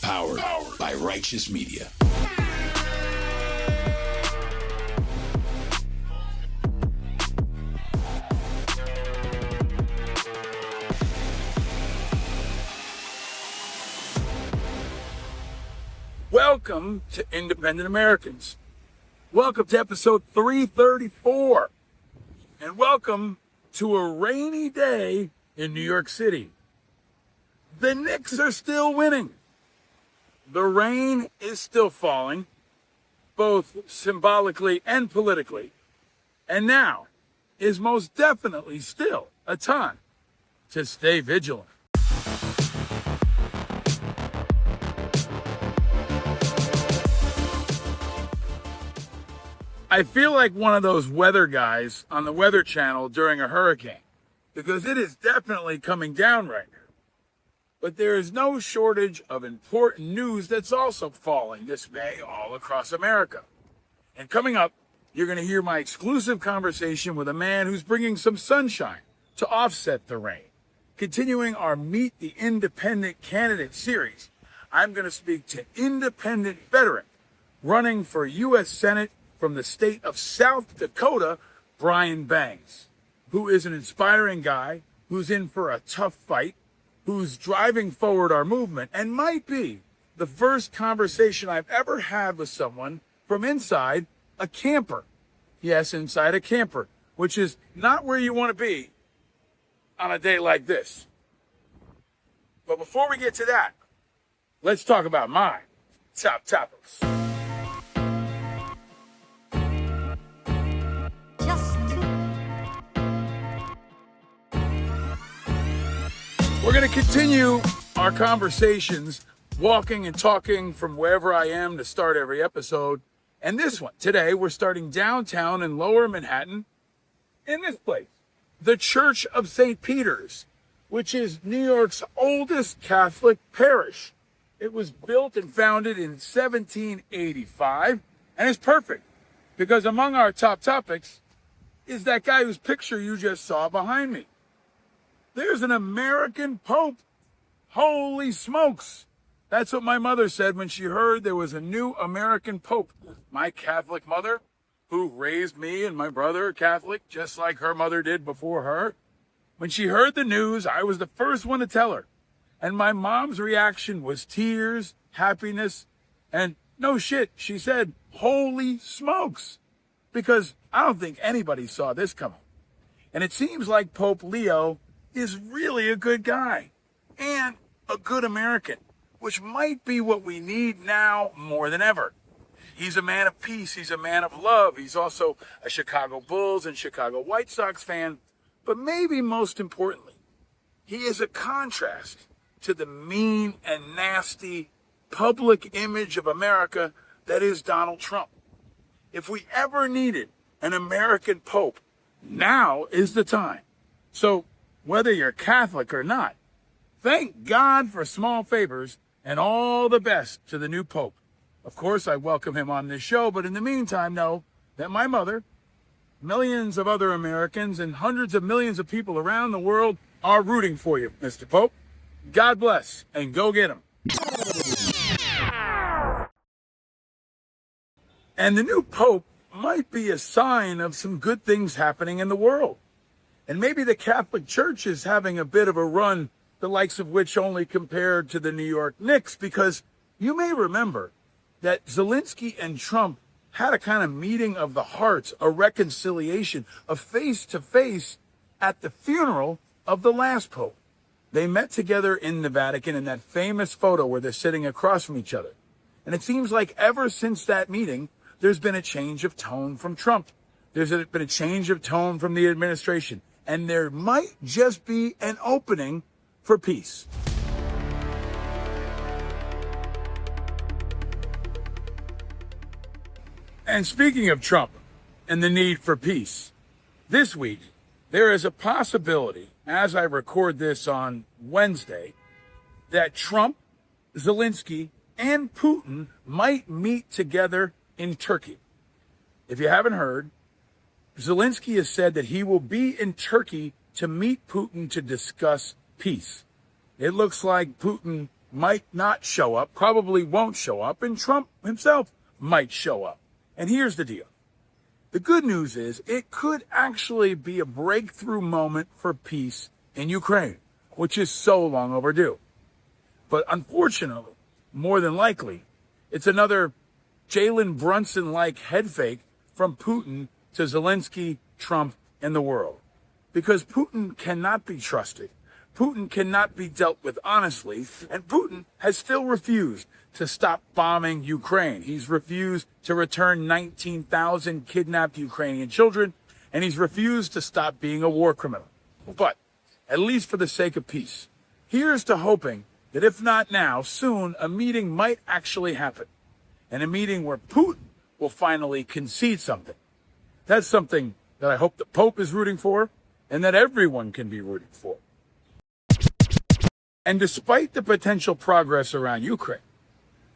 Powered by Righteous Media. Welcome to Independent Americans. Welcome to episode 334. And welcome to a rainy day in New York City. The Knicks are still winning. The rain is still falling, both symbolically and politically. And now is most definitely still a time to stay vigilant. I feel like one of those weather guys on the Weather Channel during a hurricane, because it is definitely coming down right now. But there is no shortage of important news that's also falling this May all across America. And coming up, you're going to hear my exclusive conversation with a man who's bringing some sunshine to offset the rain. Continuing our Meet the Independent Candidate series, I'm going to speak to independent veteran running for U.S. Senate from the state of South Dakota, Bengs, who is an inspiring guy, who's in for a tough fight, who's driving forward our movement, and might be the first conversation I've ever had with someone from inside a camper. Yes, inside a camper, which is not where you want to be on a day like this. But before we get to that, let's talk about my top topics. We're going to continue our conversations, walking and talking from wherever I am to start every episode. And this one, today, we're starting downtown in Lower Manhattan in this place, the Church of St. Peter's, which is New York's oldest Catholic parish. It was built and founded in 1785, and it's perfect because among our top topics is that guy whose picture you just saw behind me. There's an American Pope. Holy smokes. That's what my mother said when she heard there was a new American Pope. My Catholic mother, who raised me and my brother Catholic, just like her mother did before her. When she heard the news, I was the first one to tell her. And my mom's reaction was tears, happiness, and no shit, she said, holy smokes. Because I don't think anybody saw this coming. And it seems like Pope Leo is really a good guy and a good American, which might be what we need now more than ever. He's a man of peace. He's a man of love. He's also a Chicago Bulls and Chicago White Sox fan. But maybe most importantly, he is a contrast to the mean and nasty public image of America that is Donald Trump. If we ever needed an American Pope, now is the time. So, whether you're Catholic or not, thank God for small favors and all the best to the new Pope. Of course, I welcome him on this show, but in the meantime, know that my mother, millions of other Americans, and hundreds of millions of people around the world are rooting for you, Mr. Pope. God bless, and go get him. And the new Pope might be a sign of some good things happening in the world. And maybe the Catholic Church is having a bit of a run, the likes of which only compared to the New York Knicks, because you may remember that Zelensky and Trump had a kind of meeting of the hearts, a reconciliation, a face-to-face at the funeral of the last Pope. They met together in the Vatican in that famous photo where they're sitting across from each other. And it seems like ever since that meeting, there's been a change of tone from Trump. There's been a change of tone from the administration. And there might just be an opening for peace. And speaking of Trump and the need for peace, this week there is a possibility, as I record this on Wednesday, that Trump, Zelensky, and Putin might meet together in Turkey. If you haven't heard, Zelensky has said that he will be in Turkey to meet Putin to discuss peace. It looks like Putin might not show up, probably won't show up, and Trump himself might show up. And here's the deal. The good news is it could actually be a breakthrough moment for peace in Ukraine, which is so long overdue. But unfortunately, more than likely, it's another Jalen Brunson-like head fake from Putin to Zelensky, Trump, and the world. Because Putin cannot be trusted. Putin cannot be dealt with honestly, and Putin has still refused to stop bombing Ukraine. He's refused to return 19,000 kidnapped Ukrainian children, and he's refused to stop being a war criminal. But, at least for the sake of peace, here's to hoping that if not now, soon a meeting might actually happen. And a meeting where Putin will finally concede something. That's something that I hope the Pope is rooting for, and that everyone can be rooting for. And despite the potential progress around Ukraine,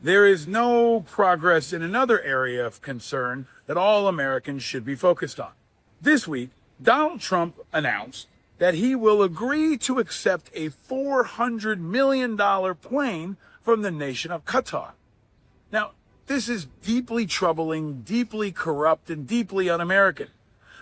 there is no progress in another area of concern that all Americans should be focused on. This week, Donald Trump announced that he will agree to accept a $400 million plane from the nation of Qatar. Now, this is deeply troubling, deeply corrupt, and deeply un-American.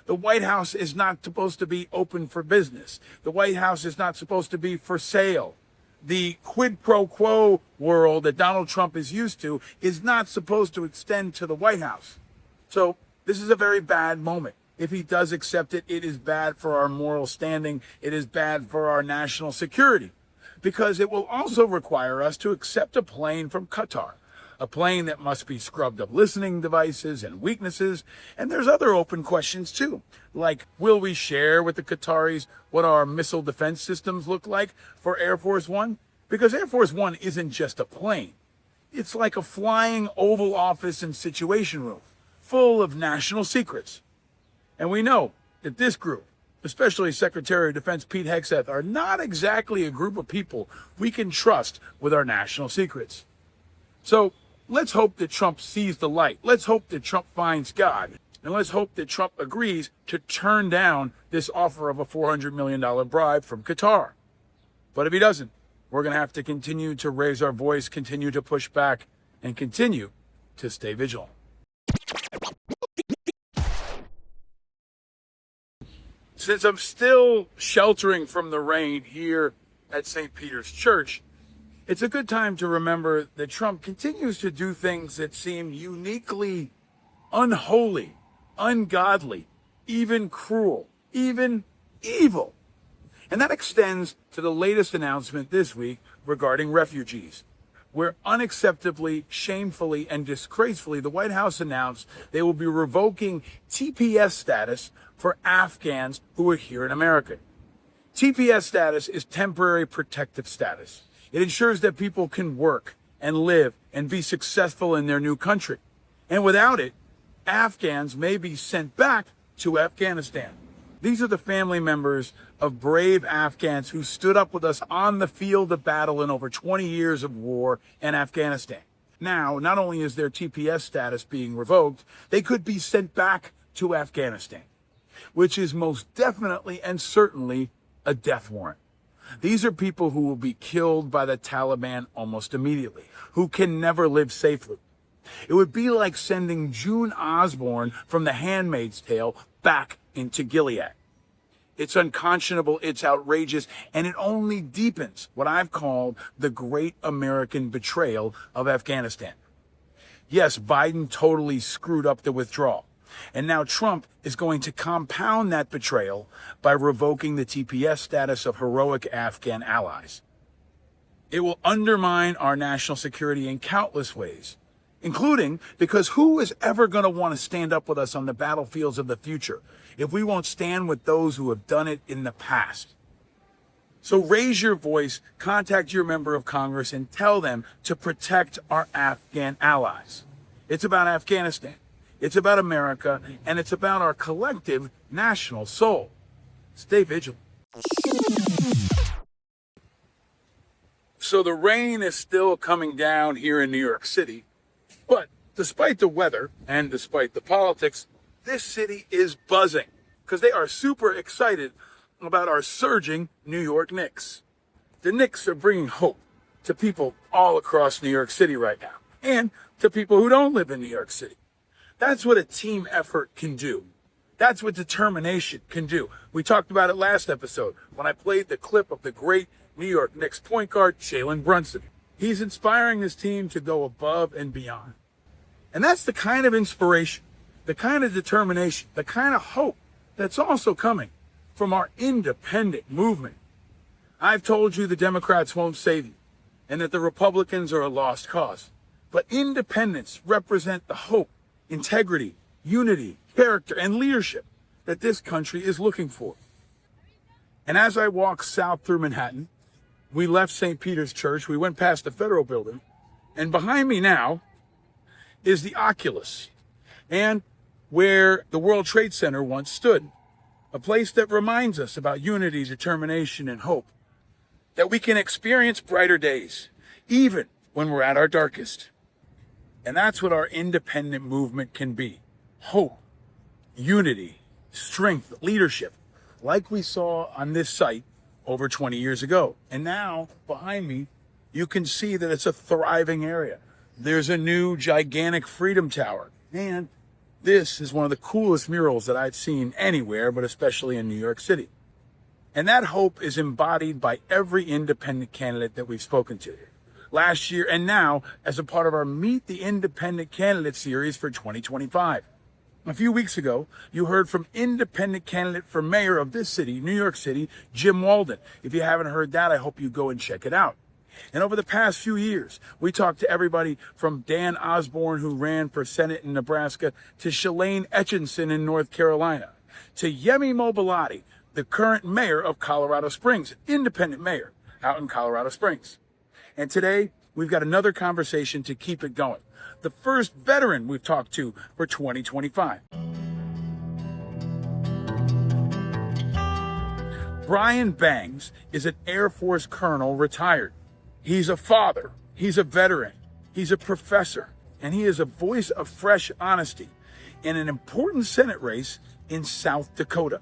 The White House is not supposed to be open for business. The White House is not supposed to be for sale. The quid pro quo world that Donald Trump is used to is not supposed to extend to the White House. So this is a very bad moment. If he does accept it, it is bad for our moral standing. It is bad for our national security, because it will also require us to accept a plane from Qatar, a plane that must be scrubbed of listening devices and weaknesses. And there's other open questions too, like, will we share with the Qataris what our missile defense systems look like for Air Force One? Because Air Force One isn't just a plane. It's like a flying Oval Office and Situation Room, full of national secrets. And we know that this group, especially Secretary of Defense Pete Hegseth, are not exactly a group of people we can trust with our national secrets. So let's hope that Trump sees the light. Let's hope that Trump finds God. And let's hope that Trump agrees to turn down this offer of a $400 million bribe from Qatar. But if he doesn't, we're going to have to continue to raise our voice, continue to push back, and continue to stay vigilant. Since I'm still sheltering from the rain here at St. Peter's Church, it's a good time to remember that Trump continues to do things that seem uniquely unholy, ungodly, even cruel, even evil. And that extends to the latest announcement this week regarding refugees, where unacceptably, shamefully, and disgracefully, the White House announced they will be revoking TPS status for Afghans who are here in America. TPS status is temporary protective status. It ensures that people can work and live and be successful in their new country. And without it, Afghans may be sent back to Afghanistan. These are the family members of brave Afghans who stood up with us on the field of battle in over 20 years of war in Afghanistan. Now, not only is their TPS status being revoked, they could be sent back to Afghanistan, which is most definitely and certainly a death warrant. These are people who will be killed by the Taliban almost immediately, who can never live safely. It would be like sending June Osborn from The Handmaid's Tale back into Gilead. It's unconscionable, it's outrageous, and it only deepens what I've called the great American betrayal of Afghanistan. Yes, Biden totally screwed up the withdrawal. And now Trump is going to compound that betrayal by revoking the TPS status of heroic Afghan allies. It will undermine our national security in countless ways, including because who is ever going to want to stand up with us on the battlefields of the future if we won't stand with those who have done it in the past? So raise your voice, contact your member of Congress, and tell them to protect our Afghan allies. It's about Afghanistan. It's about America, and it's about our collective national soul. Stay vigilant. So the rain is still coming down here in New York City, but despite the weather and despite the politics, this city is buzzing because they are super excited about our surging New York Knicks. The Knicks are bringing hope to people all across New York City right now, and to people who don't live in New York City. That's what a team effort can do. That's what determination can do. We talked about it last episode when I played the clip of the great New York Knicks point guard, Jalen Brunson. He's inspiring his team to go above and beyond. And that's the kind of inspiration, the kind of determination, the kind of hope that's also coming from our independent movement. I've told you the Democrats won't save you and that the Republicans are a lost cause. But independents represent the hope, integrity, unity, character, and leadership that this country is looking for. And as I walk south through Manhattan, we left St. Peter's Church, we went past the Federal Building, and behind me now is the Oculus, and where the World Trade Center once stood, a place that reminds us about unity, determination, and hope, that we can experience brighter days, even when we're at our darkest. And that's what our independent movement can be. Hope, unity, strength, leadership, like we saw on this site over 20 years ago. And now, behind me, you can see that it's a thriving area. There's a new gigantic Freedom Tower. And this is one of the coolest murals that I've seen anywhere, but especially in New York City. And that hope is embodied by every independent candidate that we've spoken to last year and now as a part of our Meet the Independent Candidate series for 2025. A few weeks ago, you heard from independent candidate for mayor of this city, New York City, Jim Walden. If you haven't heard that, I hope you go and check it out. And over the past few years, we talked to everybody from Dan Osborn, who ran for Senate in Nebraska, to Shalane Etchinson in North Carolina, to Yemi Mobilati, the current mayor of Colorado Springs, independent mayor out in Colorado Springs. And today, we've got another conversation to keep it going. The first veteran we've talked to for 2025. Brian Bengs is an Air Force colonel retired. He's a father, he's a veteran, he's a professor, and he is a voice of fresh honesty in an important Senate race in South Dakota.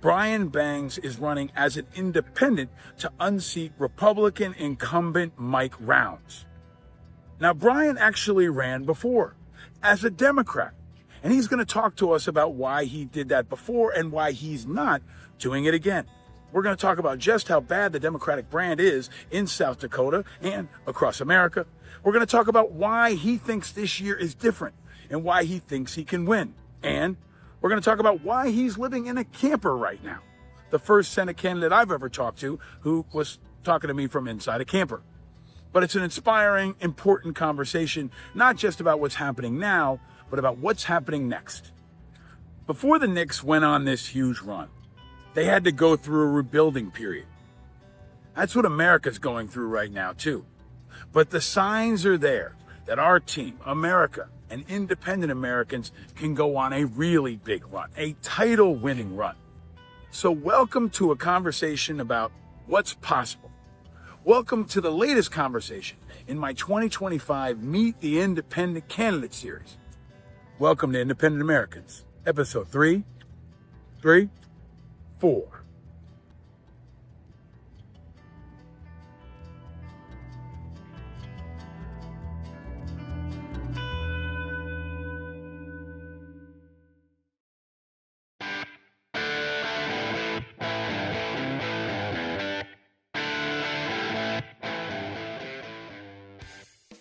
Brian Bengs is running as an independent to unseat Republican incumbent Mike Rounds. Now, Brian actually ran before as a Democrat, and he's going to talk to us about why he did that before and why he's not doing it again. We're going to talk about just how bad the Democratic brand is in South Dakota and across America. We're going to talk about why he thinks this year is different and why he thinks he can win. And we're going to talk about why he's living in a camper right now. The first Senate candidate I've ever talked to who was talking to me from inside a camper. But it's an inspiring, important conversation, not just about what's happening now, but about what's happening next. Before the Knicks went on this huge run, they had to go through a rebuilding period. That's what America's going through right now, too. But the signs are there that our team, America, and independent Americans can go on a really big run, a title-winning run. So welcome to a conversation about what's possible. Welcome to the latest conversation in my 2025 Meet the Independent Candidate series. Welcome to Independent Americans, episode 3, 4.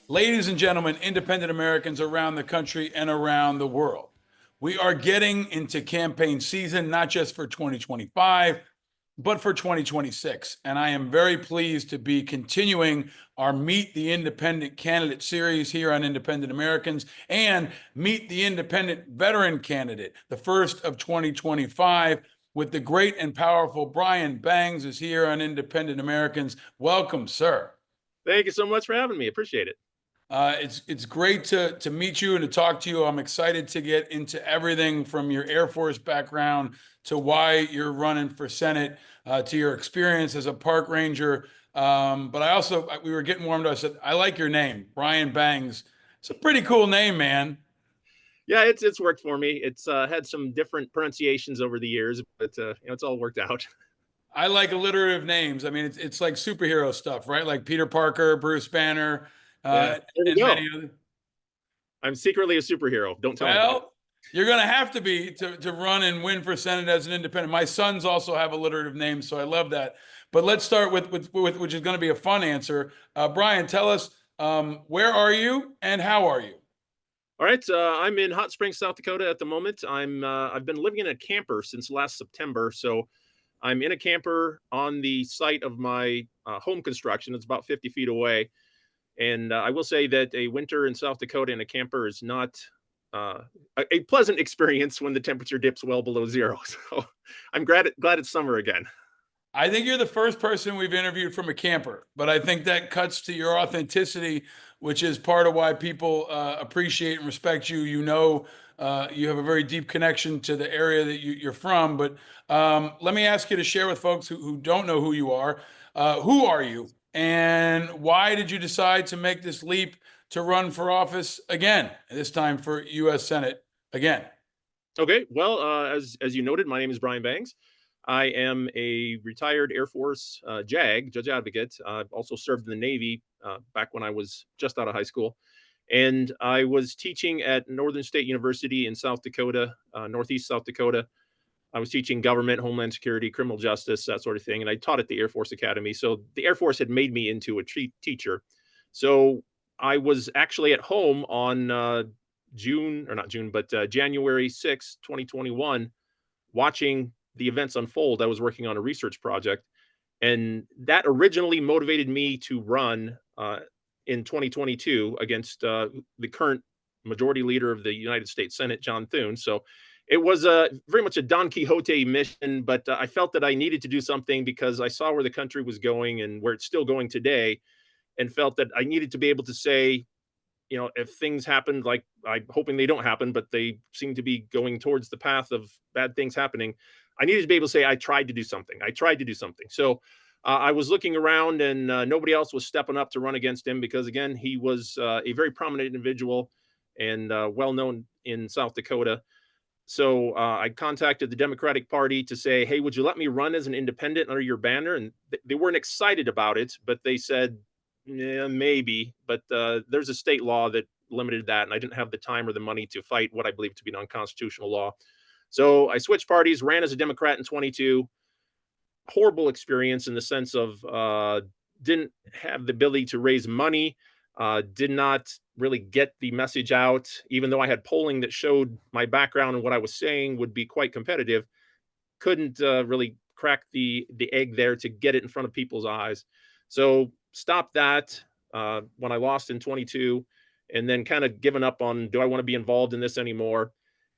Ladies and gentlemen, independent Americans around the country and around the world, we are getting into campaign season, not just for 2025, but for 2026. And I am very pleased to be continuing our Meet the Independent Candidate series here on Independent Americans and Meet the Independent Veteran Candidate, the first of 2025, with the great and powerful Brian Bengs is here on Independent Americans. Welcome, sir. Thank you so much for having me. Appreciate it. It's great to meet you and to talk to you. I'm excited to get into everything from your Air Force background to why you're running for Senate, to your experience as a park ranger. But we were getting warmed up. I said, I like your name, Brian Bengs. It's a pretty cool name, man. Yeah, it's worked for me. It's had some different pronunciations over the years, but it's all worked out. I like alliterative names. I mean, it's like superhero stuff, right? Like Peter Parker, Bruce Banner, Yeah, there we and go. many other. I'm secretly a superhero. Don't tell anybody. Well, you're going to have to be to run and win for Senate as an independent. My sons also have alliterative names, so I love that. But let's start with which is going to be a fun answer. Brian, tell us where are you and how are you? All right, I'm in Hot Springs, South Dakota at the moment. I've been living in a camper since last September, so I'm in a camper on the site of my home construction. It's about 50 feet away. And I will say that a winter in South Dakota in a camper is not a pleasant experience when the temperature dips well below zero. So I'm glad it's summer again. I think you're the first person we've interviewed from a camper, but I think that cuts to your authenticity, which is part of why people appreciate and respect you. You have a very deep connection to the area that you're from. But let me ask you to share with folks who don't know who you are. Who are you, and why did you decide to make this leap to run for office again, this time for U.S. Senate again? Okay, well, as you noted, my name is Brian Bengs. I am a retired Air Force JAG, Judge Advocate. I've also served in the Navy back when I was just out of high school. And I was teaching at Northern State University in South Dakota, Northeast South Dakota. I was teaching government, homeland security, criminal justice, that sort of thing. And I taught at the Air Force Academy. So the Air Force had made me into a teacher. So I was actually at home on January 6, 2021, watching the events unfold. I was working on a research project, and that originally motivated me to run in 2022 against the current majority leader of the United States Senate, John Thune. So it was very much a Don Quixote mission, but I felt that I needed to do something because I saw where the country was going and where it's still going today, and felt that I needed to be able to say, if things happened, like I'm hoping they don't happen, but they seem to be going towards the path of bad things happening, I needed to be able to say, I tried to do something. I tried to do something. So I was looking around, and nobody else was stepping up to run against him because, again, he was a very prominent individual and well-known in South Dakota. So I contacted the Democratic Party to say, hey, would you let me run as an independent under your banner? And they weren't excited about it, but they said, yeah, maybe. But there's a state law that limited that, and I didn't have the time or the money to fight what I believe to be an unconstitutional law. So I switched parties, ran as a Democrat in 22. Horrible experience in the sense of didn't have the ability to raise money, did not really get the message out, even though I had polling that showed my background and what I was saying would be quite competitive. Couldn't really crack the egg there to get it in front of people's eyes. So stopped that when I lost in 22, and then kind of given up on, do I want to be involved in this anymore?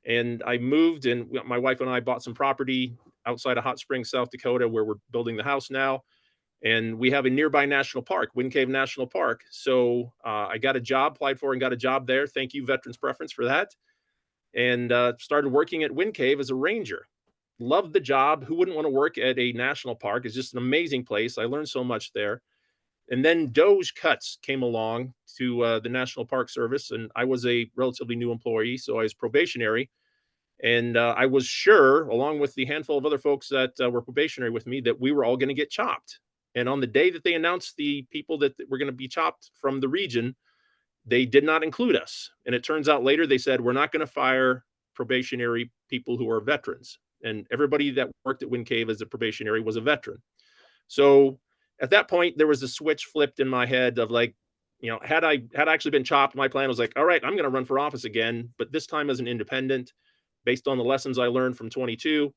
And I moved, and my wife and I bought some property outside of Hot Springs, South Dakota, where we're building the house now. And we have a nearby national park, Wind Cave National Park. So I got a job, applied for and got a job there. Thank you, Veterans Preference, for that. And started working at Wind Cave as a ranger. Loved the job. Who wouldn't want to work at a national park? It's just an amazing place. I learned so much there. And then DOGE cuts came along to the National Park Service, and I was a relatively new employee, so I was probationary. And I was sure, along with the handful of other folks that were probationary with me, that we were all going to get chopped. And on the day that they announced the people that were going to be chopped from the region, they did not include us. And it turns out later they said, we're not going to fire probationary people who are veterans. And everybody that worked at Wind Cave as a probationary was a veteran. So at that point, there was a switch flipped in my head of like, had I actually been chopped, my plan was like, all right, I'm going to run for office again, but this time as an independent, based on the lessons I learned from 22,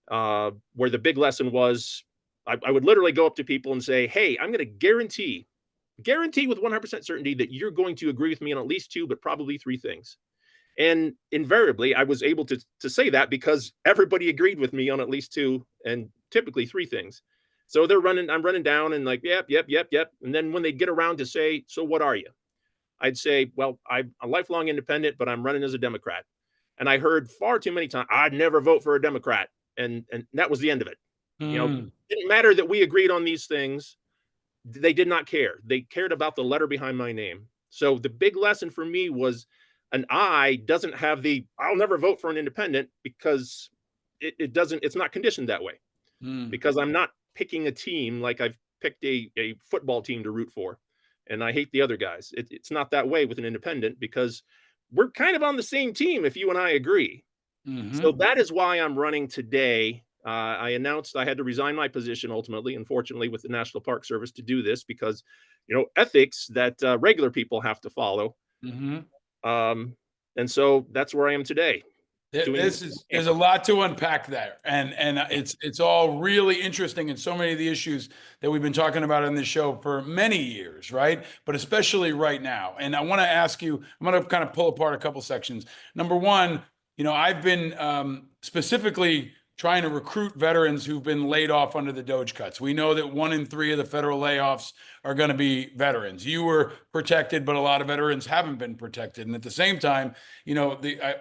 where the big lesson was, I would literally go up to people and say, hey, I'm going to guarantee with 100% certainty that you're going to agree with me on at least two, but probably three things. And invariably, I was able to say that because everybody agreed with me on at least two and typically three things. So I'm running down and like, yep. And then when they get around to say, so what are you? I'd say, well, I'm a lifelong independent, but I'm running as a Democrat. And I heard far too many times, I'd never vote for a Democrat. And that was the end of it. It didn't matter that we agreed on these things. They did not care. They cared about the letter behind my name. So the big lesson for me was an I doesn't have I'll never vote for an independent because it's not conditioned that way. because I'm not picking a team like I've picked a football team to root for, and I hate the other guys. It's not that way with an independent because we're kind of on the same team if you and I agree. So Mm-hmm. that is why I'm running today. I announced I had to resign my position ultimately, unfortunately, with the National Park Service to do this because, ethics that regular people have to follow. Mm-hmm. Um, and so that's where I am today. Doing There's a lot to unpack there, and it's all really interesting, and so many of the issues that we've been talking about on this show for many years, right? But especially right now. And I want to ask you, I'm going to kind of pull apart a couple sections. Number one, I've been specifically trying to recruit veterans who've been laid off under the DOGE cuts. We know that 1 in 3 of the federal layoffs are going to be veterans. You were protected, but a lot of veterans haven't been protected. And at the same time,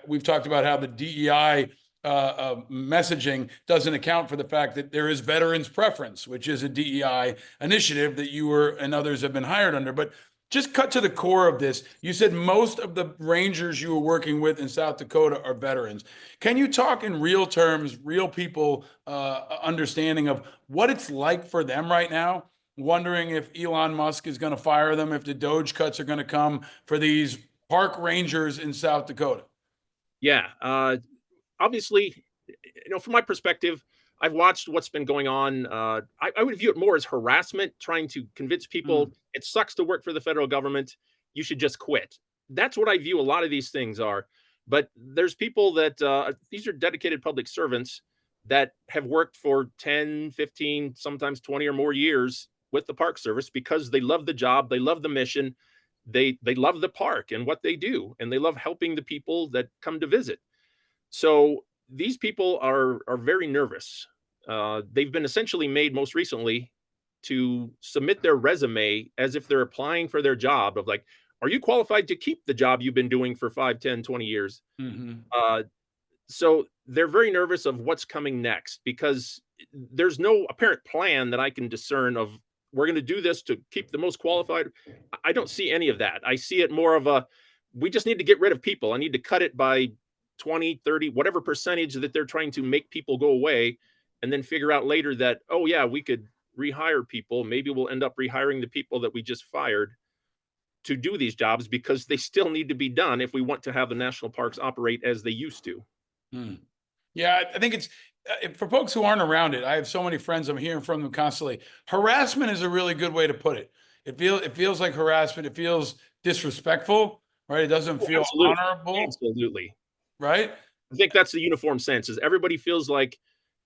we've talked about how the DEI messaging doesn't account for the fact that there is veterans preference, which is a DEI initiative that you were and others have been hired under. But just cut to the core of this. You said most of the Rangers you were working with in South Dakota are veterans. Can you talk in real terms, real people understanding of what it's like for them right now? Wondering if Elon Musk is going to fire them, if the DOGE cuts are going to come for these park rangers in South Dakota. Yeah. Obviously, from my perspective, I've watched what's been going on. I would view it more as harassment, trying to convince people it sucks to work for the federal government. You should just quit. That's what I view a lot of these things are. But there's people that these are dedicated public servants that have worked for 10, 15, sometimes 20 or more years with the Park Service because they love the job, they love the mission, they love the park and what they do, and they love helping the people that come to visit. So these people are very nervous. They've been essentially made most recently to submit their resume as if they're applying for their job of like, are you qualified to keep the job you've been doing for 5, 10, 20 years? Mm-hmm. So they're very nervous of what's coming next because there's no apparent plan that I can discern of we're going to do this to keep the most qualified. I don't see any of that. I see it more of we just need to get rid of people. I need to cut it by 20, 30, whatever percentage that they're trying to make people go away, and then figure out later that, oh yeah, we could rehire people. Maybe we'll end up rehiring the people that we just fired to do these jobs because they still need to be done if we want to have the national parks operate as they used to. Yeah, I think it's for folks who aren't around it. I have so many friends. I'm hearing from them constantly. Harassment is a really good way to put it. It feels like harassment. It feels disrespectful, right? It doesn't feel honorable, Absolutely. right? I think that's the uniform sense is everybody feels like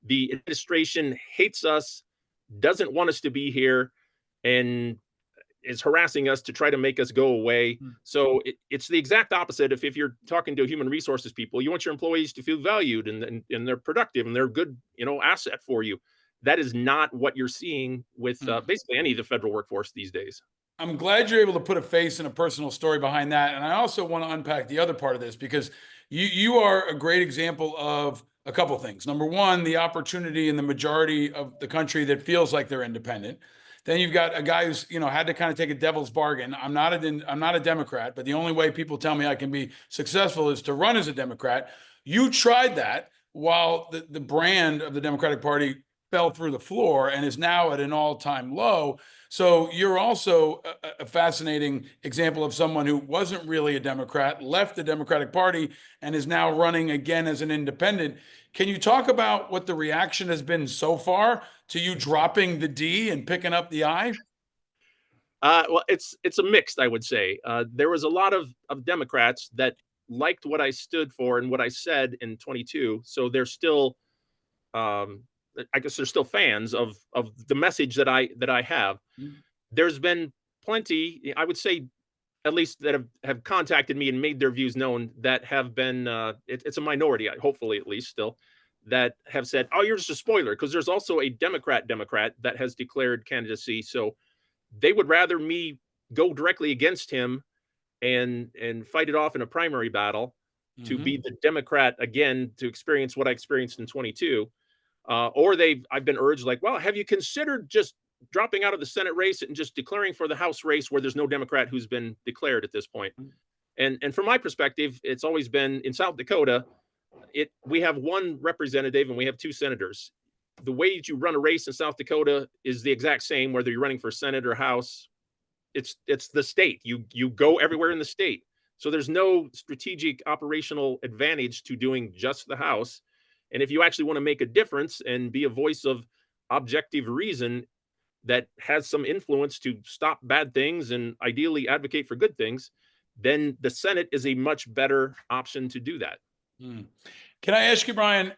the administration hates us, doesn't want us to be here, and is harassing us to try to make us go away. So it's the exact opposite. If you're talking to human resources people, you want your employees to feel valued and they're productive and they're a good, asset for you. That is not what you're seeing with basically any of the federal workforce these days. I'm glad you're able to put a face and a personal story behind that. And I also want to unpack the other part of this because you are a great example of a couple things. Number one, the opportunity in the majority of the country that feels like they're independent. Then you've got a guy who's had to kind of take a devil's bargain. I'm not a Democrat, but the only way people tell me I can be successful is to run as a Democrat. You tried that while the brand of the Democratic Party fell through the floor and is now at an all-time low. So you're also a fascinating example of someone who wasn't really a Democrat, left the Democratic Party, and is now running again as an independent. Can you talk about what the reaction has been so far to you dropping the D and picking up the I? Well, it's a mixed, I would say. There was a lot of Democrats that liked what I stood for and what I said in 22. So they're still, I guess, they're still fans of the message that I have. There's been plenty, I would say, at least that have contacted me and made their views known that have been, it's a minority, hopefully at least still, that have said, oh, you're just a spoiler, because there's also a Democrat that has declared candidacy. So they would rather me go directly against him and fight it off in a primary battle to be the Democrat again, to experience what I experienced in 22. Or I've been urged like, well, have you considered just dropping out of the Senate race and just declaring for the House race where there's no Democrat who's been declared at this point? And from my perspective, it's always been in South Dakota, we have one representative and we have 2 senators. the way that you run a race in South Dakota is the exact same, whether you're running for Senate or House. It's the state. You go everywhere in the state. So there's no strategic operational advantage to doing just the House. And if you actually want to make a difference and be a voice of objective reason that has some influence to stop bad things and ideally advocate for good things, then the Senate is a much better option to do that. Can I ask you, Brian,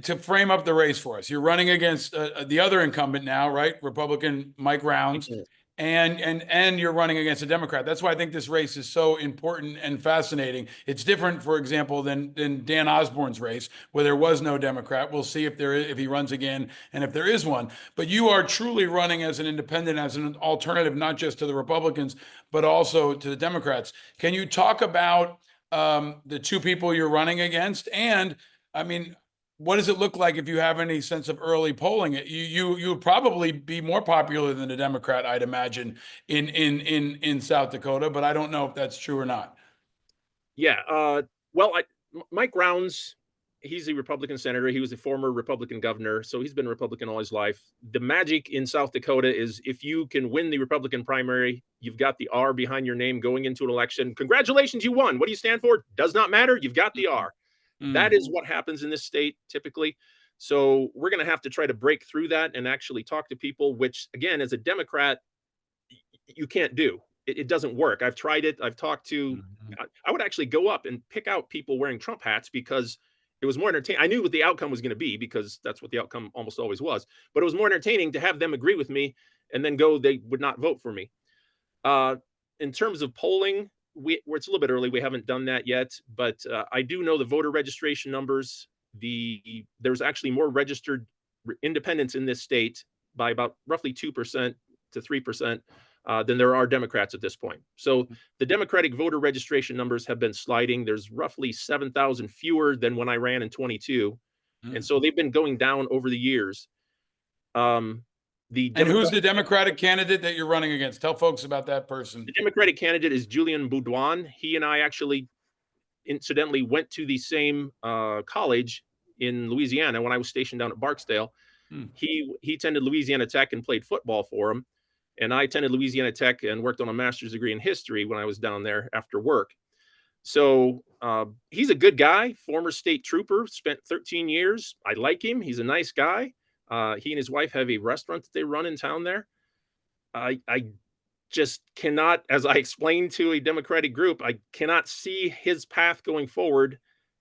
to frame up the race for us? You're running against the other incumbent now, right? Republican Mike Rounds, and you're running against a Democrat. That's why I think this race is so important and fascinating. It's different, for example, than Dan Osborn's race, where there was no Democrat. We'll see if he runs again and if there is one. But you are truly running as an independent, as an alternative, not just to the Republicans, but also to the Democrats. Can you talk about the two people you're running against? And I mean, what does it look like if you have any sense of early polling? You would probably be more popular than a Democrat, I'd imagine, in South Dakota, but I don't know if that's true or not. Yeah. Well, Mike Rounds, he's a Republican senator. He was a former Republican governor, so he's been Republican all his life. The magic in South Dakota is if you can win the Republican primary, you've got the R behind your name going into an election. Congratulations, you won. What do you stand for? Does not matter. You've got the R. That is what happens in this state typically. So we're going to have to try to break through that and actually talk to people, which again, as a Democrat, you can't do. It doesn't work. I've tried it. I've talked to, I would actually go up and pick out people wearing Trump hats because it was more entertaining. I knew what the outcome was going to be because that's what the outcome almost always was. But it was more entertaining to have them agree with me and then they would not vote for me. In terms of polling, it's a little bit early. We haven't done that yet, but I do know the voter registration numbers. There's actually more registered independents in this state by about roughly 2% to 3% than there are Democrats at this point. So the Democratic voter registration numbers have been sliding. There's roughly 7,000 fewer than when I ran in 22. And so they've been going down over the years. And who's the Democratic candidate that you're running against? Tell folks about that person. The Democratic candidate is Julian Boudouin. He and I actually, incidentally, went to the same college in Louisiana when I was stationed down at Barksdale. He attended Louisiana Tech and played football for him. And I attended Louisiana Tech and worked on a master's degree in history when I was down there after work. So he's a good guy, former state trooper, spent 13 years. I like him. He's a nice guy. He and his wife have a restaurant that they run in town there. I just cannot, as I explained to a Democratic group, I cannot see his path going forward.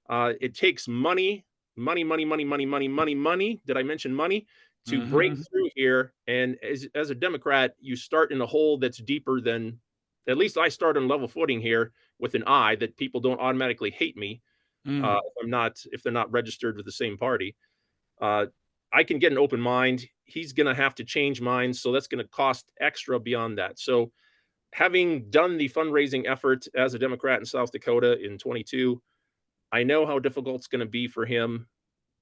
It takes money. Did I mention money? To break through here. And as a Democrat, you start in a hole that's deeper than, at least I start on level footing here with an I, that people don't automatically hate me if they're not registered with the same party. I can get an open mind. He's going to have to change minds. So that's going to cost extra beyond that. So having done the fundraising effort as a Democrat in South Dakota in 22, I know how difficult it's going to be for him.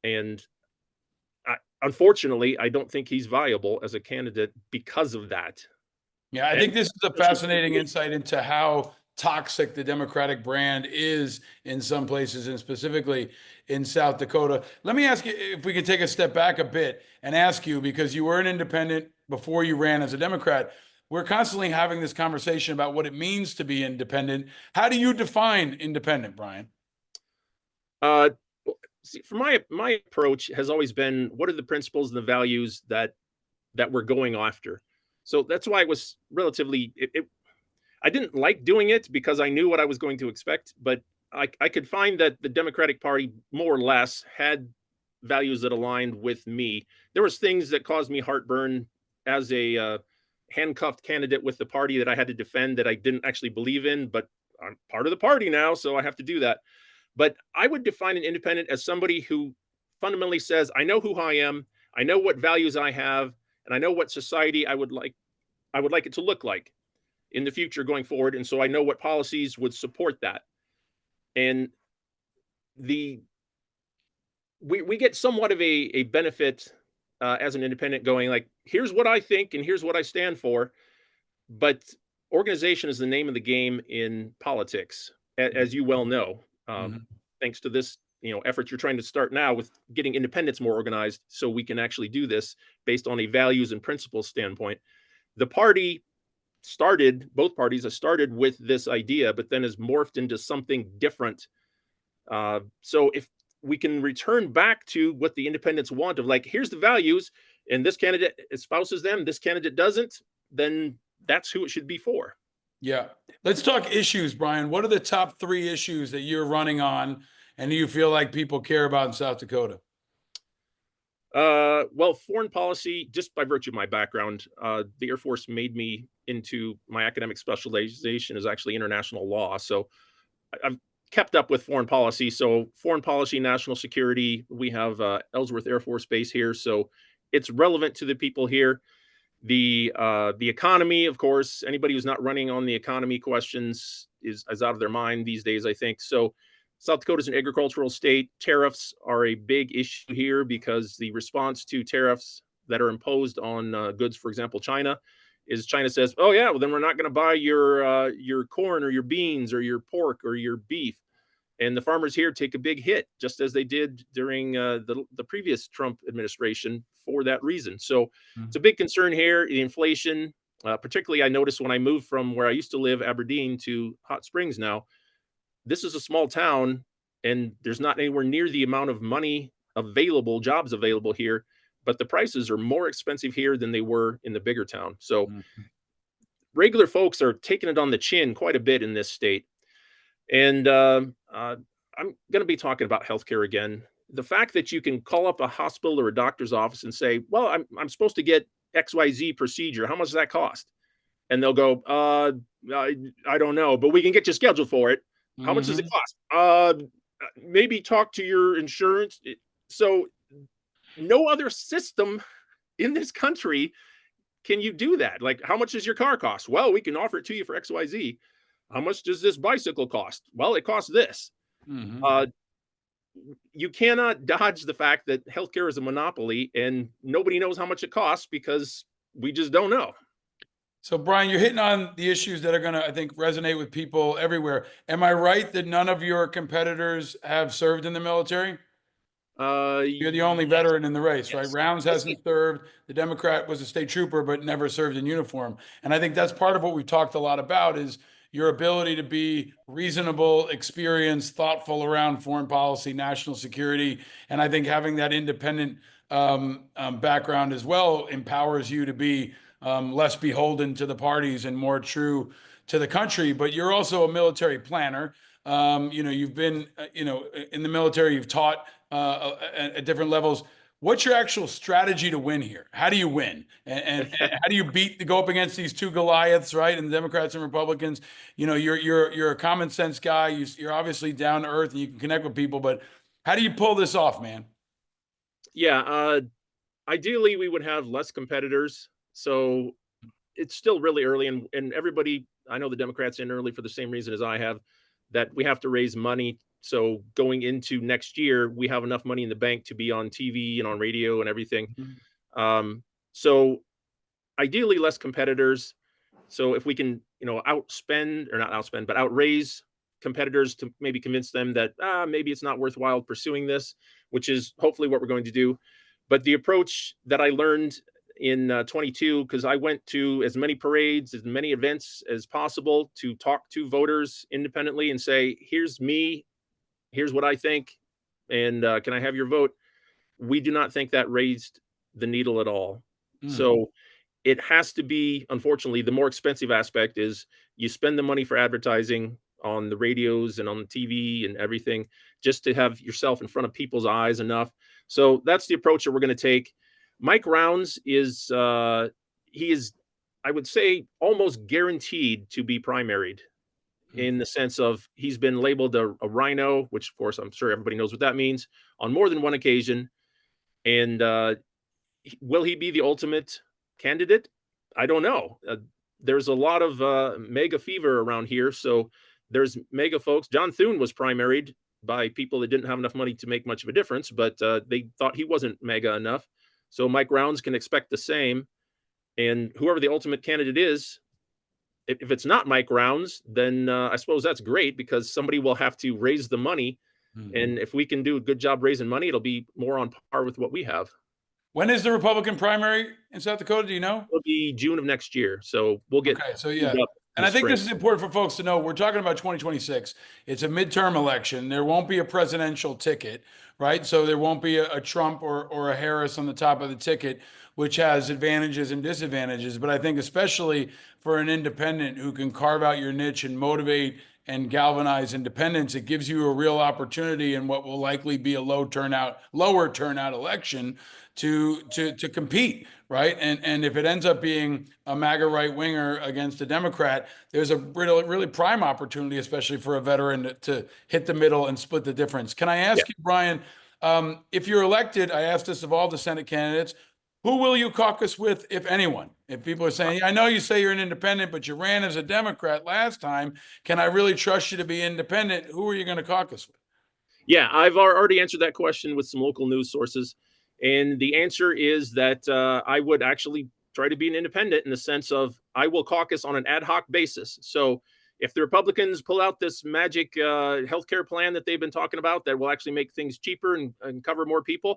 And unfortunately, I don't think he's viable as a candidate because of that. Yeah, I think this is a fascinating insight into how toxic the Democratic brand is in some places, and specifically in South Dakota. Let me ask you if we could take a step back a bit and ask you, because you were an independent before you ran as a Democrat. We're constantly having this conversation about what it means to be independent. How do you define independent, Brian? See, for my approach has always been, what are the principles and the values that we're going after? So that's why it was relatively, I didn't like doing it because I knew what I was going to expect, but I could find that the Democratic Party more or less had values that aligned with me. There was things that caused me heartburn as a handcuffed candidate with the party that I had to defend that I didn't actually believe in, but I'm part of the party now, so I have to do that. But I would define an independent as somebody who fundamentally says, I know who I am, I know what values I have, and I know what society I would like it to look like in the future going forward. And so I know what policies would support that. And we get somewhat of a benefit as an independent going like, here's what I think and here's what I stand for. But organization is the name of the game in politics, as you well know. Thanks to this efforts you're trying to start now with getting independents more organized so we can actually do this based on a values and principles standpoint. The party both parties have started with this idea, but then has morphed into something different. So if we can return back to what the independents want of like, here's the values, and this candidate espouses them, this candidate doesn't, then that's who it should be for. Yeah. Let's talk issues, Brian. What are the top 3 issues that you're running on and do you feel like people care about in South Dakota? Well, foreign policy, just by virtue of my background, the Air Force made me into my academic specialization is actually international law. So I've kept up with foreign policy. So foreign policy, national security, we have Ellsworth Air Force Base here. So it's relevant to the people here. The economy, of course, anybody who's not running on the economy questions is out of their mind these days, I think. So South Dakota is an agricultural state. Tariffs are a big issue here because the response to tariffs that are imposed on goods, for example, China, is China says, oh yeah, well then we're not going to buy your corn or your beans or your pork or your beef. And the farmers here take a big hit, just as they did during the previous Trump administration for that reason. So it's a big concern here. The inflation, particularly I noticed when I moved from where I used to live, Aberdeen, to Hot Springs now. This is a small town, and there's not anywhere near the amount of money available, jobs available here, but the prices are more expensive here than they were in the bigger town. So regular folks are taking it on the chin quite a bit in this state. And I'm going to be talking about healthcare again. The fact that you can call up a hospital or a doctor's office and say, well, I'm supposed to get XYZ procedure. How much does that cost? And they'll go, I don't know, but we can get you scheduled for it. How much does it cost? Maybe talk to your insurance. So no other system in this country can you do that. Like, how much does your car cost? Well, we can offer it to you for XYZ. How much does this bicycle cost? Well, it costs this. You cannot dodge the fact that healthcare is a monopoly and nobody knows how much it costs because we just don't know. So, Brian, you're hitting on the issues that are going to, I think, resonate with people everywhere. Am I right that none of your competitors have served in the military? You're the only veteran in the race, yes. Right? Rounds hasn't served. The Democrat was a state trooper, but never served in uniform. And I think that's part of what we've talked a lot about is your ability to be reasonable, experienced, thoughtful around foreign policy, national security. And I think having that independent background as well empowers you to be less beholden to the parties and more true to the country. But you're also a military planner. You've been, in the military, you've taught at different levels. What's your actual strategy to win here? How do you win? And how do you go up against these two Goliaths, right? And the Democrats and Republicans. You're a common sense guy. You're obviously down to earth and you can connect with people. But how do you pull this off, man? Yeah, ideally we would have less competitors. So it's still really early, and everybody, I know the Democrats in early for the same reason as I have, that we have to raise money. So going into next year, we have enough money in the bank to be on TV and on radio and everything. So ideally less competitors. So if we can, outraise competitors to maybe convince them that maybe it's not worthwhile pursuing this, which is hopefully what we're going to do. But the approach that I learned in 22, because I went to as many parades, as many events as possible to talk to voters independently and say, here's me, here's what I think, and can I have your vote? We do not think that raised the needle at all. So it has to be, unfortunately, the more expensive aspect is you spend the money for advertising on the radios and on the TV and everything just to have yourself in front of people's eyes enough. So that's the approach that we're going to take. Mike Rounds is, he is, I would say, almost guaranteed to be primaried in the sense of he's been labeled a rhino, which of course I'm sure everybody knows what that means, on more than one occasion. And will he be the ultimate candidate? I don't know. There's a lot of mega fever around here. So there's mega folks. John Thune was primaried by people that didn't have enough money to make much of a difference, but they thought he wasn't mega enough. So Mike Rounds can expect the same. And whoever the ultimate candidate is, if it's not Mike Rounds, then I suppose that's great because somebody will have to raise the money And if we can do a good job raising money, it'll be more on par with what we have. When is the Republican primary in South Dakota? Do you know? It'll be June of next year. So we'll get Okay, so moved yeah. up in And the I think spring. this is important for folks to know. We're talking about 2026. It's a midterm election. There won't be a presidential ticket, right? So there won't be a Trump or a Harris on the top of the ticket, which has advantages and disadvantages. But I think especially for an independent who can carve out your niche and motivate and galvanize independents, it gives you a real opportunity in what will likely be a lower turnout election to compete, right? And if it ends up being a MAGA right winger against a Democrat, there's a really prime opportunity, especially for a veteran, to hit the middle and split the difference. Can I ask you, Brian, if you're elected, I asked this of all the Senate candidates, who will you caucus with, if anyone? If people are saying, I know you say you're an independent, but you ran as a Democrat last time, can I really trust you to be independent? Who are you going to caucus with? Yeah, I've already answered that question with some local news sources. And the answer is that I would actually try to be an independent in the sense of I will caucus on an ad hoc basis. So if the Republicans pull out this magic healthcare plan that they've been talking about that will actually make things cheaper and cover more people,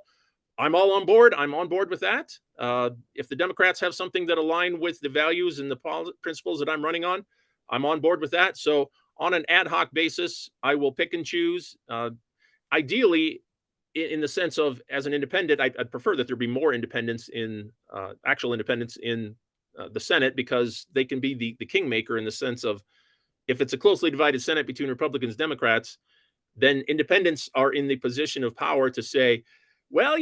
I'm all on board. I'm on board with that. If the Democrats have something that align with the values and the principles that I'm running on board with that. So on an ad hoc basis, I will pick and choose. Ideally, in the sense of as an independent, I'd prefer that there be more independents in actual independents in the Senate, because they can be the kingmaker in the sense of if it's a closely divided Senate between Republicans and Democrats, then independents are in the position of power to say, well,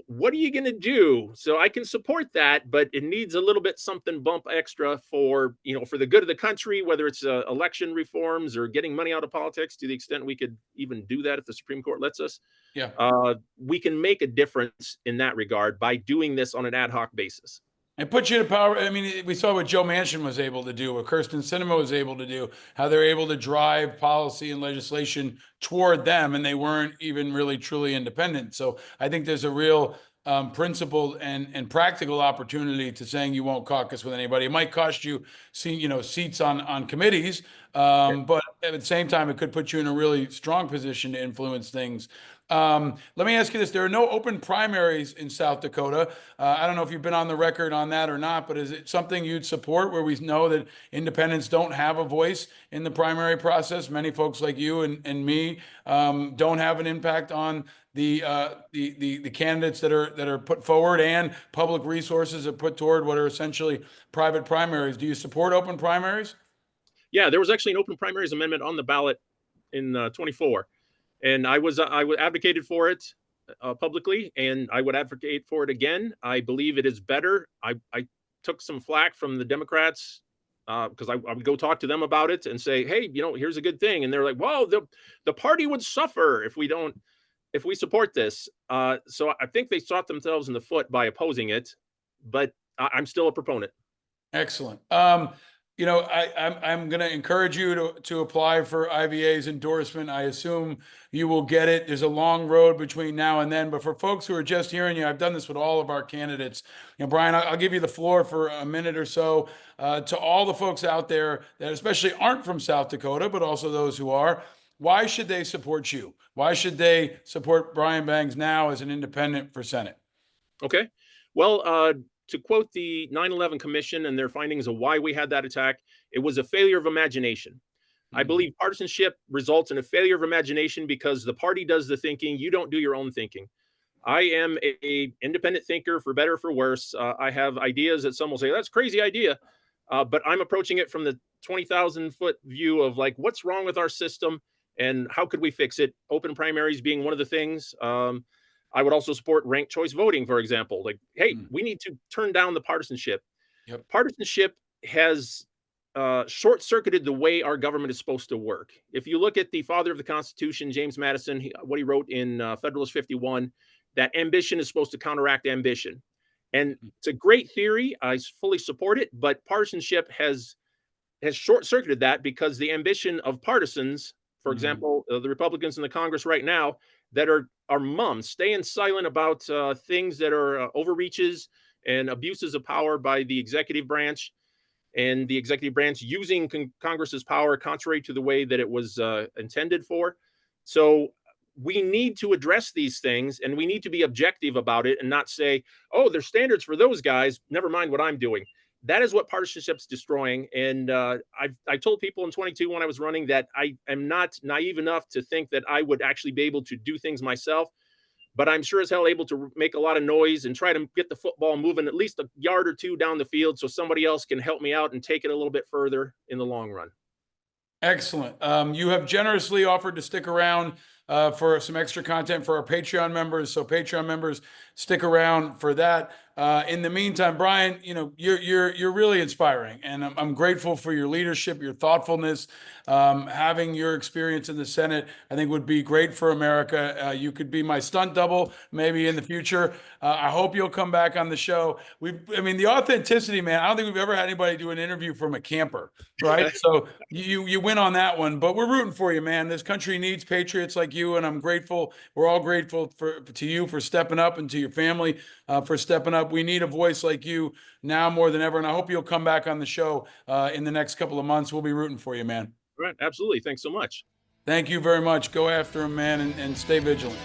what are you going to do? So I can support that, but it needs a little bit something bump extra for the good of the country, whether it's election reforms or getting money out of politics, to the extent we could even do that if the Supreme Court lets us. Yeah. We can make a difference in that regard by doing this on an ad hoc basis. It puts you to power. I mean, we saw what Joe Manchin was able to do, what Kirsten Sinema was able to do, how they're able to drive policy and legislation toward them, and they weren't even really truly independent. So I think there's a real principled and practical opportunity to saying you won't caucus with anybody. It might cost you, seats on committees, but at the same time, it could put you in a really strong position to influence things. Let me ask you this. There are no open primaries in South Dakota. I don't know if you've been on the record on that or not, but is it something you'd support where we know that independents don't have a voice in the primary process? Many folks like you and me don't have an impact on the candidates that are put forward, and public resources are put toward what are essentially private primaries. Do you support open primaries? Yeah, there was actually an open primaries amendment on the ballot in 24. And I advocated for it publicly, and I would advocate for it again. I believe it is better. I took some flack from the Democrats because I would go talk to them about it and say, hey, here's a good thing. And they're like, whoa, the party would suffer if we support this. So I think they shot themselves in the foot by opposing it, but I'm still a proponent. Excellent. I'm going to encourage you to apply for IVA's endorsement. I assume you will get it. There's a long road between now and then, but for folks who are just hearing you, I've done this with all of our candidates. Brian, I'll give you the floor for a minute or so to all the folks out there that especially aren't from South Dakota, but also those who are. Why should they support you? Why should they support Brian Bengs now as an independent for Senate? Okay. Well, to quote the 9/11 Commission and their findings of why we had that attack, it was a failure of imagination. I believe partisanship results in a failure of imagination because the party does the thinking. You don't do your own thinking. I am a independent thinker, for better or for worse. I have ideas that some will say, that's a crazy idea. But I'm approaching it from the 20,000-foot view of like, what's wrong with our system and how could we fix it? Open primaries being one of the things. I would also support ranked choice voting, for example. Like, hey, we need to turn down the partisanship. Yep. Partisanship has short-circuited the way our government is supposed to work. If you look at the father of the Constitution, James Madison, what he wrote in Federalist 51, that ambition is supposed to counteract ambition. And it's a great theory. I fully support it, but partisanship has short-circuited that because the ambition of partisans, for example, the Republicans in the Congress right now, that are mum, staying silent about things that are overreaches and abuses of power by the executive branch, and the executive branch using Congress's power contrary to the way that it was intended for. So we need to address these things, and we need to be objective about it and not say, oh, there's standards for those guys, never mind what I'm doing. That is what partisanship's destroying. And I told people in 22 when I was running that I am not naive enough to think that I would actually be able to do things myself, but I'm sure as hell able to make a lot of noise and try to get the football moving at least a yard or two down the field so somebody else can help me out and take it a little bit further in the long run. Excellent. You have generously offered to stick around for some extra content for our Patreon members. So Patreon members, stick around for that. In the meantime, Brian, you know, you're really inspiring, and I'm grateful for your leadership, your thoughtfulness. Having your experience in the Senate, I think, would be great for America. You could be my stunt double maybe in the future. I hope you'll come back on the show. I mean, the authenticity, man. I don't think we've ever had anybody do an interview from a camper, right? So you win on that one. But we're rooting for you, man. This country needs patriots like you, and I'm grateful. We're all grateful to you for stepping up, and to your family for stepping up. We need a voice like you now more than ever, and I hope you'll come back on the show in the next couple of months. We'll be rooting for you, man. Right, absolutely. Thanks so much. Thank you very much. Go after him, man, and stay vigilant.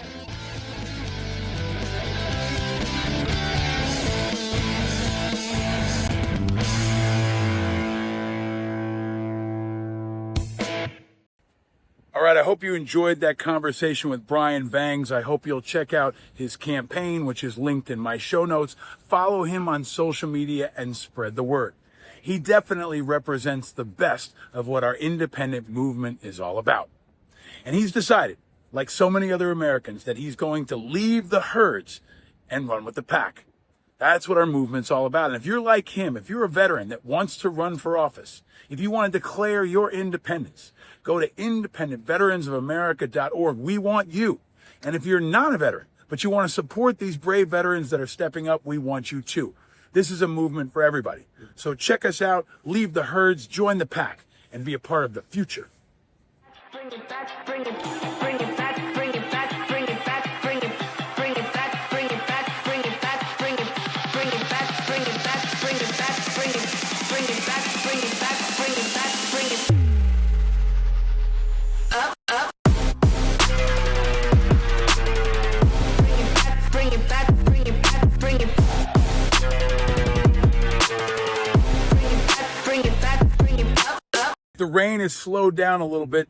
All right, I hope you enjoyed that conversation with Brian Bengs. I hope you'll check out his campaign, which is linked in my show notes. Follow him on social media and spread the word. He definitely represents the best of what our independent movement is all about. And he's decided, like so many other Americans, that he's going to leave the herds and run with the pack. That's what our movement's all about. And if you're like him, if you're a veteran that wants to run for office, if you want to declare your independence, go to independentveteransofamerica.org. We want you. And if you're not a veteran, but you want to support these brave veterans that are stepping up, we want you too. This is a movement for everybody. So check us out, leave the herds, join the pack, and be a part of the future. Bring it back, bring it, bring it back, bring it back, bring it back, bring it, bring it back, bring it back, bring it back, bring it, bring it back, bring it back, bring it back, bring it, bring it back, bring it back, bring it back, bring it. Up, up. Bring it back, bring it back, bring it back, bring it. Bring it back, bring it back, bring it up, up. The rain has slowed down a little bit,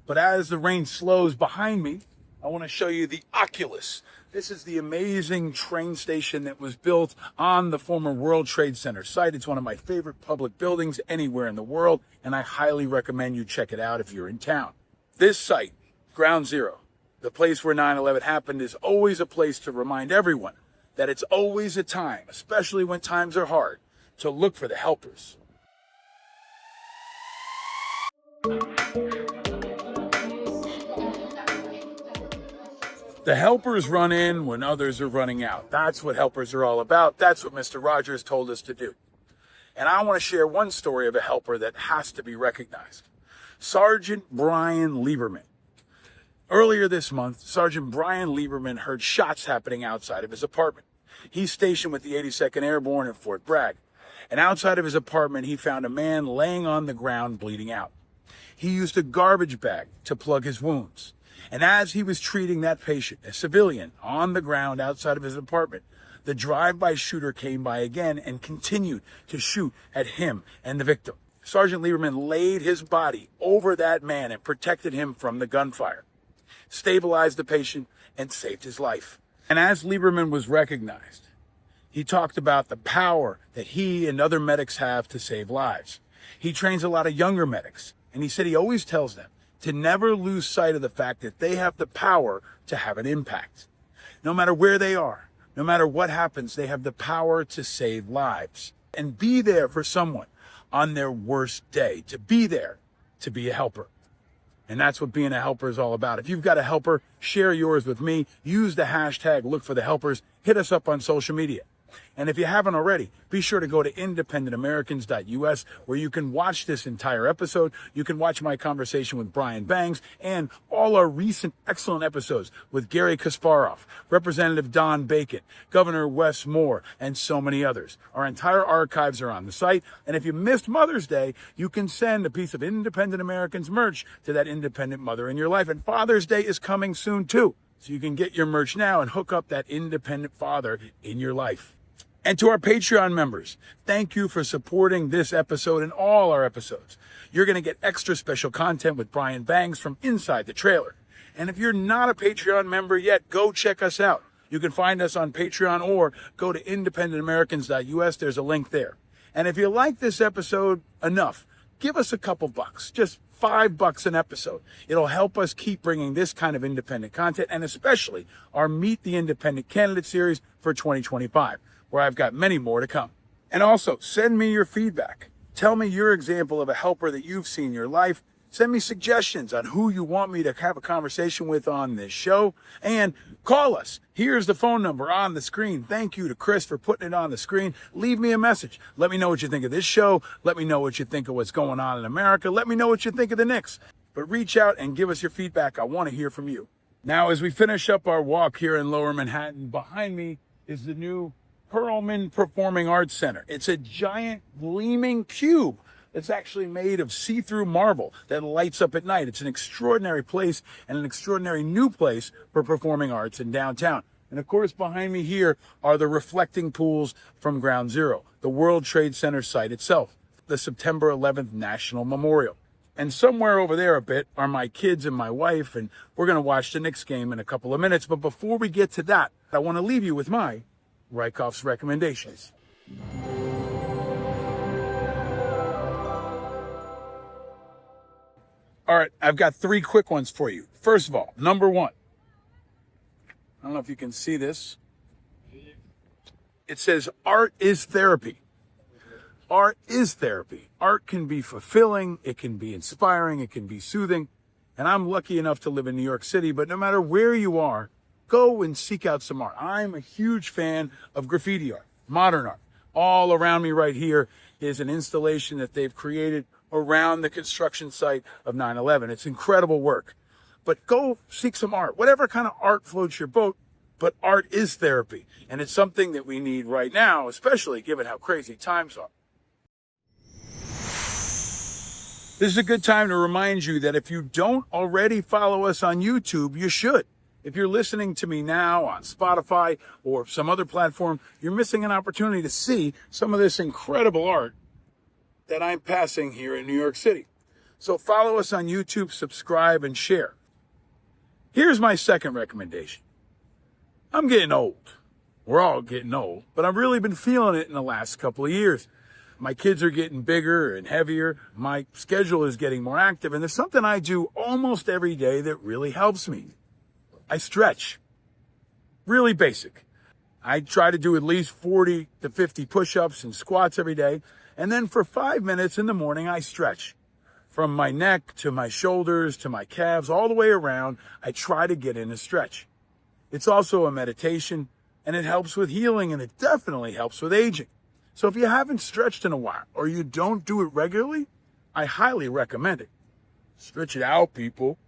but as the rain slows behind me, I want to show you the Oculus. This is the amazing train station that was built on the former World Trade Center site. It's one of my favorite public buildings anywhere in the world, and I highly recommend you check it out if you're in town. This site, Ground Zero, the place where 9/11 happened, is always a place to remind everyone that it's always a time, especially when times are hard, to look for the helpers. The helpers run in when others are running out. That's what helpers are all about. That's what Mr. Rogers told us to do. And I want to share one story of a helper that has to be recognized. Sergeant Brian Lieberman. Earlier this month, Sergeant Brian Lieberman heard shots happening outside of his apartment. He's stationed with the 82nd Airborne at Fort Bragg. And outside of his apartment, he found a man laying on the ground bleeding out. He used a garbage bag to plug his wounds. And as he was treating that patient, a civilian, on the ground outside of his apartment, the drive-by shooter came by again and continued to shoot at him and the victim. Sergeant Lieberman laid his body over that man and protected him from the gunfire, stabilized the patient, and saved his life. And as Lieberman was recognized, he talked about the power that he and other medics have to save lives. He trains a lot of younger medics, and he said he always tells them to never lose sight of the fact that they have the power to have an impact. No matter where they are, no matter what happens, they have the power to save lives and be there for someone on their worst day, to be there, to be a helper. And that's what being a helper is all about. If you've got a helper, share yours with me. Use the hashtag #LookForTheHelpers. Hit us up on social media. And if you haven't already, be sure to go to independentamericans.us, where you can watch this entire episode. You can watch my conversation with Brian Bengs and all our recent excellent episodes with Gary Kasparov, Representative Don Bacon, Governor Wes Moore, and so many others. Our entire archives are on the site. And if you missed Mother's Day, you can send a piece of Independent Americans merch to that independent mother in your life. And Father's Day is coming soon too. So you can get your merch now and hook up that independent father in your life. And to our Patreon members, thank you for supporting this episode and all our episodes. You're going to get extra special content with Brian Bengs from inside the trailer. And if you're not a Patreon member yet, go check us out. You can find us on Patreon or go to independentamericans.us. There's a link there. And if you like this episode enough, give us a couple bucks, just $5 an episode. It'll help us keep bringing this kind of independent content, and especially our Meet the Independent Candidate series for 2025, where I've got many more to come. And also, send me your feedback. Tell me your example of a helper that you've seen in your life. Send me suggestions on who you want me to have a conversation with on this show. And call us. Here's the phone number on the screen. Thank you to Chris for putting it on the screen. Leave me a message. Let me know what you think of this show. Let me know what you think of what's going on in America. Let me know what you think of the Knicks. But reach out and give us your feedback. I want to hear from you. Now, as we finish up our walk here in Lower Manhattan, behind me is the new Perlman Performing Arts Center. It's a giant gleaming cube. It's actually made of see-through marble that lights up at night. It's an extraordinary place and an extraordinary new place for performing arts in downtown. And of course, behind me here are the reflecting pools from Ground Zero, the World Trade Center site itself, the September 11th National Memorial. And somewhere over there a bit are my kids and my wife, and we're going to watch the Knicks game in a couple of minutes. But before we get to that, I want to leave you with my Reichoff's recommendations. All right, I've got 3 quick ones for you. First of all, number 1. I don't know if you can see this. It says, art is therapy. Art is therapy. Art can be fulfilling. It can be inspiring. It can be soothing. And I'm lucky enough to live in New York City, but no matter where you are, go and seek out some art. I'm a huge fan of graffiti art, modern art. All around me right here is an installation that they've created around the construction site of 9/11. It's incredible work. But go seek some art, whatever kind of art floats your boat. But art is therapy, and it's something that we need right now, especially given how crazy times are. This is a good time to remind you that if you don't already follow us on YouTube, you should. If you're listening to me now on Spotify or some other platform, you're missing an opportunity to see some of this incredible art that I'm passing here in New York City. So follow us on YouTube, subscribe, and share. Here's my second recommendation. I'm getting old. We're all getting old, but I've really been feeling it in the last couple of years. My kids are getting bigger and heavier. My schedule is getting more active, and there's something I do almost every day that really helps me. I stretch. Really basic. I try to do at least 40 to 50 push-ups and squats every day. And then for 5 minutes in the morning, I stretch. From my neck to my shoulders to my calves, all the way around, I try to get in a stretch. It's also a meditation, and it helps with healing, and it definitely helps with aging. So if you haven't stretched in a while, or you don't do it regularly, I highly recommend it. Stretch it out, people.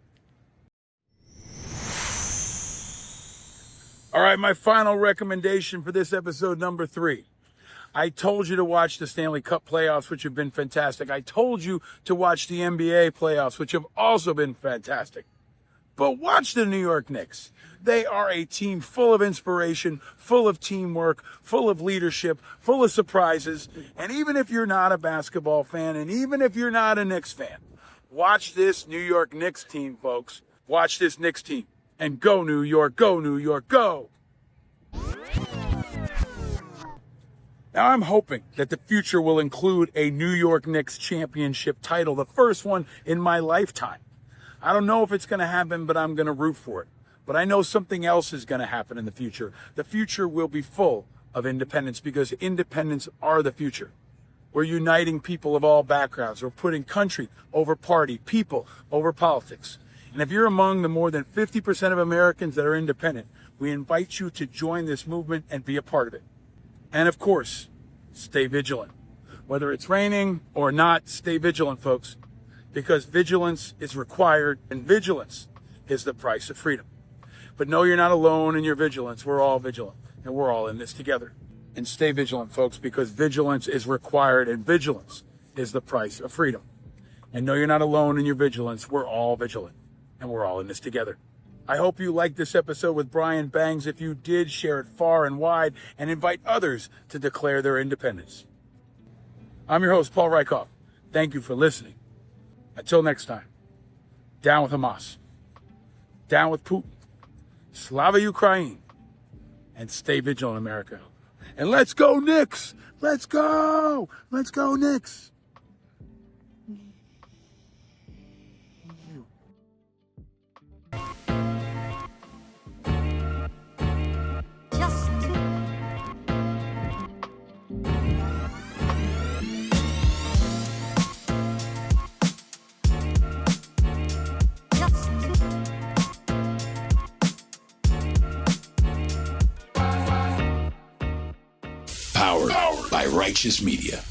All right, my final recommendation for this episode, number 3. I told you to watch the Stanley Cup playoffs, which have been fantastic. I told you to watch the NBA playoffs, which have also been fantastic. But watch the New York Knicks. They are a team full of inspiration, full of teamwork, full of leadership, full of surprises. And even if you're not a basketball fan, and even if you're not a Knicks fan, watch this New York Knicks team, folks. Watch this Knicks team. And go, New York, go, New York, go! Now, I'm hoping that the future will include a New York Knicks championship title, the first one in my lifetime. I don't know if it's going to happen, but I'm going to root for it. But I know something else is going to happen in the future. The future will be full of independents, because independents are the future. We're uniting people of all backgrounds. We're putting country over party, people over politics. And if you're among the more than 50% of Americans that are independent, we invite you to join this movement and be a part of it. And of course, stay vigilant. Whether it's raining or not, stay vigilant, folks, because vigilance is required and vigilance is the price of freedom. But know you're not alone in your vigilance. We're all vigilant and we're all in this together. And stay vigilant, folks, because vigilance is required and vigilance is the price of freedom. And know you're not alone in your vigilance. We're all vigilant and we're all in this together. I hope you liked this episode with Brian Bengs. If you did, share it far and wide and invite others to declare their independence. I'm your host, Paul Rykoff. Thank you for listening. Until next time, down with Hamas, down with Putin, Slava Ukraine, and stay vigilant, America. And let's go, Knicks! Let's go! Let's go, Knicks! Powered by Righteous Media.